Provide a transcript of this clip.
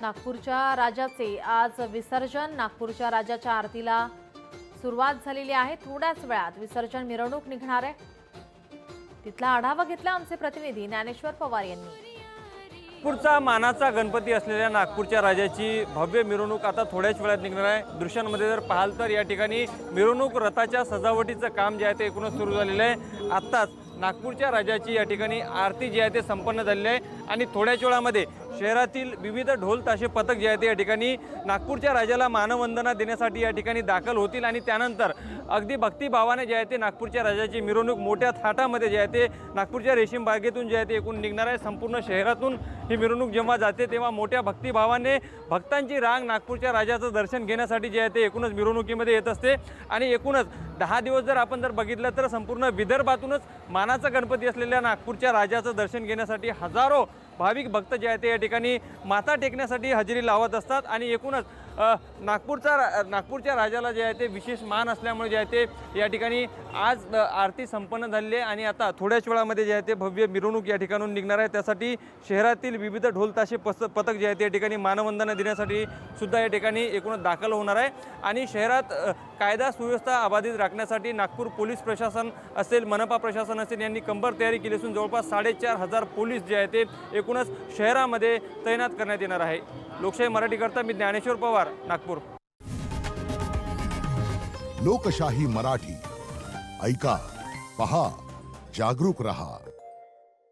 नागपूरच्या राजाचे आज विसर्जन। नागपूरच्या राजाच्या आरतीला सुरुवात झालेली आहे। थोड्याच वेळात विसर्जन मिरवणूक निघणार आहे। तिथला आढावा घेतला आमचे प्रतिनिधी ज्ञानेश्वर पवार यांनी। नागपूरचा मानाचा गणपती असलेल्या नागपूरच्या राजाची भव्य मिरवणूक आता थोड्याच वेळात निघणार आहे। दृश्यांमध्ये जर पाहाल तर या ठिकाणी मिरवणूक रथाच्या सजावटीचं काम जे आहे ते एकूणच सुरू झालेलं आहे। आत्ताच नागपूरच्या राजाची या ठिकाणी आरती जी आहे ते संपन्न झालेली आहे आणि थोड्याच वेळामध्ये शहरातील विविध ढोल ताशे पथक जे आहे ते या ठिकाणी नागपूरच्या राजाला मानवंदना देण्यासाठी या ठिकाणी दाखल होतील आणि त्यानंतर अगदी भक्तिभावाने जे आहे ते नागपूरच्या राजाची मिरवणूक मोठ्या थाटामध्ये जे आहे ते नागपूरच्या रेशीम बागेतून जे आहे ते एकूण निघणार आहे। संपूर्ण शहरातून ही मिरवणूक जेव्हा जाते तेव्हा मोठ्या भक्तिभावाने भक्तांची रांग नागपूरच्या राजाचं दर्शन घेण्यासाठी जे आहे ते एकूणच मिरवणुकीमध्ये येत असते आणि एकूणच 10 दिवस जर आपण बघितलं तर संपूर्ण विदर्भातूनच मानाचा गणपती असलेल्या नागपूरच्या राजाचं दर्शन घेण्यासाठी हजारो भाविक भक्त जे आहे ते या ठिकाणी माथा टेकण्यासाठी हजेरी लावत असतात आणि एकूणच नागपूरच्या राजाला जे आहे ते विशेष मान असल्यामुळे जे आहे ते या ठिकाणी आज आरती संपन्न झालेली आहे आणि आता थोड्याच वेळामध्ये जे आहे ते भव्य मिरवणूक या ठिकाणून निघणार आहे। त्यासाठी शहरातील विविध ढोल ताशे पथक जे आहे ते या ठिकाणी मानवंदना देण्यासाठी सुद्धा या ठिकाणी एकूणच दाखल होणार आहे आणि शहरात कायदा सुव्यवस्था अबाधित राखण्यासाठी नागपूर पोलीस प्रशासन असेल, मनपा प्रशासन असेल यांनी कंबर तयारी केली असून जवळपास 4500 पोलीस जे आहे ते एकूणच शहरामध्ये तैनात करण्यात येणार आहे। लोकशाही मराठीकरता मी ज्ञानेश्वर पवार, नागपूर। लोकशाही मराठी ऐका, पहा, जागरूक रहा।